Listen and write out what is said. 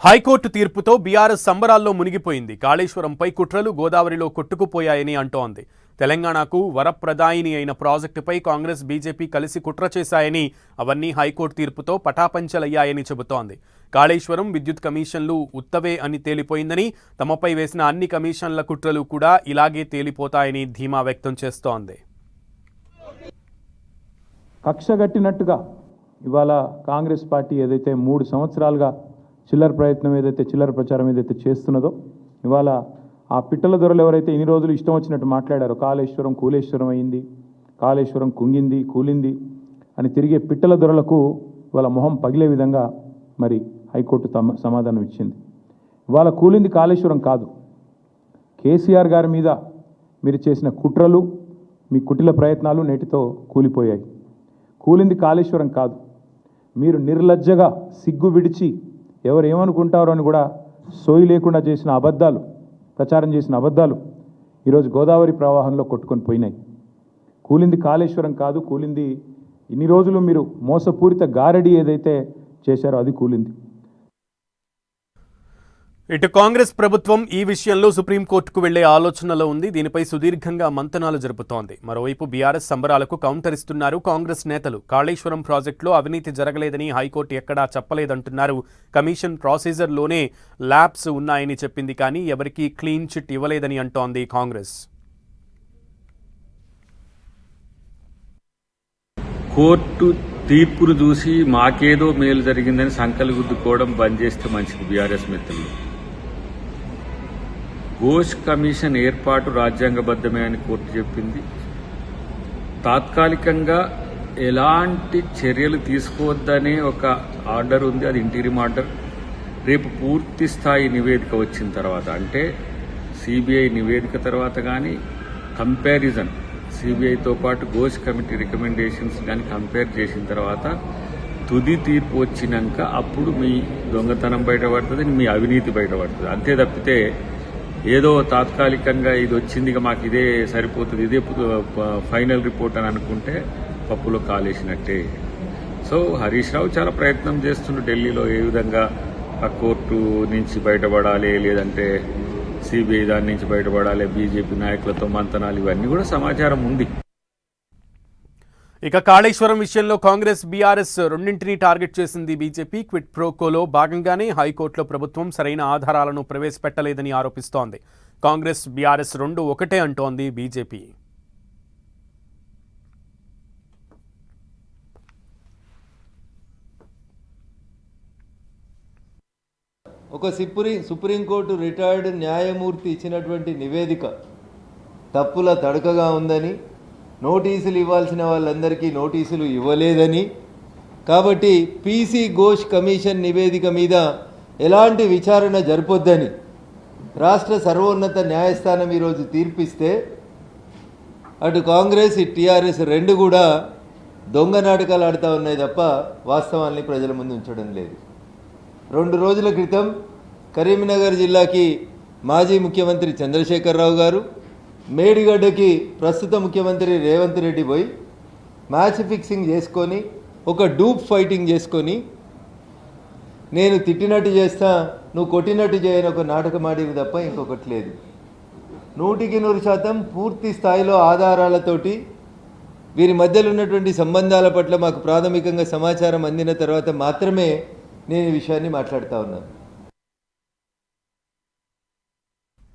High court తీర్పుతో BRS సంబరాల్లో మునిగిపోయింది. కాళేశ్వరంపై కుట్రలు గోదావరిలో కొట్టుకుపోయాయని అంటోంది. తెలంగాణకు వరప్రదాయిని అయిన ప్రాజెక్టుపై కాంగ్రెస్ బీజేపీ కలిసి కుట్ర చేశాయని, అవన్నీ హైకోర్టు తీర్పుతో పటాపంచలయ్యాయని చెబుతోంది. కాళేశ్వరం విద్యుత్ కమిషన్లు ఉత్తవే అని తేలిపోయిందని, తమపై వేసిన అన్ని కమిషన్ల కుట్రలు కూడా ఇలాగే తేలిపోతాయని ధీమా వ్యక్తం చేస్తోంది. కక్షగట్టినట్టుగా ఇవాళ కాంగ్రెస్ పార్టీ ఏదైతే 3 సంవత్సరాలుగా చిల్లర ప్రచారం ఏదైతే చేస్తున్నదో, ఇవాళ ఆ పిట్టల దొరలు ఎవరైతే ఇన్ని రోజులు ఇష్టం వచ్చినట్టు మాట్లాడారో, కాళేశ్వరం కూలేశ్వరం అయింది, కాళేశ్వరం కుంగింది కూలింది అని తిరిగే పిట్టల దొరలకు ఇవాళ మొహం పగిలే విధంగా మరి హైకోర్టు సమాధానం ఇచ్చింది. ఇవాళ కూలింది కాళేశ్వరం కాదు, కేసీఆర్ గారి మీద మీరు చేసిన కుట్రలు, మీ కుటిల ప్రయత్నాలు నేటితో కూలిపోయాయి. కూలింది కాళేశ్వరం కాదు, మీరు నిర్లజ్జగా సిగ్గు విడిచి ఎవరు ఏమనుకుంటారో అని కూడా సోయి లేకుండా చేసిన అబద్ధాలు, ప్రచారం చేసిన అబద్ధాలు ఈరోజు గోదావరి ప్రవాహంలో కొట్టుకొని పోయినాయి. కూలింది కాళేశ్వరం కాదు, కూలింది ఇన్ని రోజులు మీరు మోసపూరిత గారడి ఏదైతే చేశారో అది కూలింది. ఇటు కాంగ్రెస్ ప్రభుత్వం ఈ విషయంలో సుప్రీంకోర్టుకు వెళ్లే ఆలోచనలో ఉంది. దీనిపై సుదీర్ఘంగా మంతనాలు జరుపుతోంది. మరోవైపు బీఆర్ఎస్ సంబరాలకు కౌంటర్ ఇస్తున్నారు కాంగ్రెస్ నేతలు. కాళేశ్వరం ప్రాజెక్టులో అవినీతి జరగలేదని హైకోర్టు ఎక్కడా చెప్పలేదంటున్నారు. కమిషన్ ప్రాసీజర్లోనే ల్యాబ్స్ ఉన్నాయని చెప్పింది, కానీ ఎవరికీ క్లీన్ చిట్ ఇవ్వలేదని అంటోంది కాంగ్రెస్. కోర్టు తీర్పును చూసి మాకేదో మేలు జరిగిందని సంకలు గుద్దుకోవడం బంద్ చేస్తే మంచిది. బీఆర్ఎస్ మిత్రులు, ఘోష్ కమిషన్ ఏర్పాటు రాజ్యాంగబద్ధమే అని కోర్టు చెప్పింది. తాత్కాలికంగా ఎలాంటి చర్యలు తీసుకోవద్దనే ఒక ఆర్డర్ ఉంది, అది ఇంటీరియం ఆర్డర్. రేపు పూర్తి స్థాయి నివేదిక వచ్చిన తర్వాత, అంటే సిబిఐ నివేదిక తర్వాత కానీ కంపారిజన్ సిబిఐతో పాటు ఘోష్ కమిటీ రికమెండేషన్స్ కానీ కంపేర్ చేసిన తర్వాత తుది తీర్పు వచ్చినాక అప్పుడు మీ దొంగతనం బయటపడుతుంది, మీ అవినీతి బయటపడుతుంది. అంతే తప్పితే ఏదో తాత్కాలికంగా ఇది వచ్చింది మాకు ఇదే సరిపోతుంది, ఇదే ఫైనల్ రిపోర్ట్ అని అనుకుంటే పప్పులో కాలేసినట్టే. సో హరీష్ రావు చాలా ప్రయత్నం చేస్తుండ్రు ఢిల్లీలో ఏ విధంగా ఆ కోర్టు నుంచి బయటపడాలి, లేదంటే సిబిఐ దాని నుంచి బయటపడాలి, బీజేపీ నాయకులతో మంతనాలు, ఇవన్నీ కూడా సమాచారం ఉంది. ఇక కాళేశ్వరం విషయంలో కాంగ్రెస్ బీఆర్ఎస్ రెండింటినీ టార్గెట్ చేసింది బీజేపీ. క్విట్ ప్రోకోలో భాగంగానే హైకోర్టులో ప్రభుత్వం సరైన ఆధారాలను ప్రవేశపెట్టలేదని ఆరోపిస్తోంది. కాంగ్రెస్ బీఆర్ఎస్ రెండు ఒకటే అంటోంది బీజేపీ. ఒక సుప్రీంకోర్టు రిటైర్డ్ న్యాయమూర్తి ఇచ్చినటువంటి నివేదిక తప్పుల తడకగా ఉందని, నోటీసులు ఇవ్వాల్సిన వాళ్ళందరికీ నోటీసులు ఇవ్వలేదని, కాబట్టి పీసీ ఘోష్ కమిషన్ నివేదిక మీద ఎలాంటి విచారణ జరపొద్దని రాష్ట్ర సర్వోన్నత న్యాయస్థానం ఈరోజు తీర్పిస్తే, అటు కాంగ్రెస్ ఇటు టీఆర్ఎస్ రెండు కూడా దొంగ నాటకాలు ఆడుతూ ఉన్నాయి తప్ప వాస్తవాల్ని ప్రజల ముందు ఉంచడం లేదు. 2 రోజుల క్రితం కరీంనగర్ జిల్లాకి మాజీ ముఖ్యమంత్రి చంద్రశేఖరరావు గారు, మేడిగడ్డకి ప్రస్తుత ముఖ్యమంత్రి రేవంత్ రెడ్డి పోయి మ్యాచ్ ఫిక్సింగ్ చేసుకొని, ఒక డూప్ ఫైటింగ్ చేసుకొని, నేను తిట్టినట్టు చేస్తా నువ్వు కొట్టినట్టు చేయని ఒక నాటకం ఆడివి తప్ప ఇంకొకటి లేదు. 100% పూర్తి స్థాయిలో ఆధారాలతోటి వీరి మధ్యలో ఉన్నటువంటి సంబంధాల పట్ల మాకు ప్రాథమికంగా సమాచారం అందిన తర్వాత మాత్రమే నేను ఈ విషయాన్ని మాట్లాడుతూ ఉన్నాను.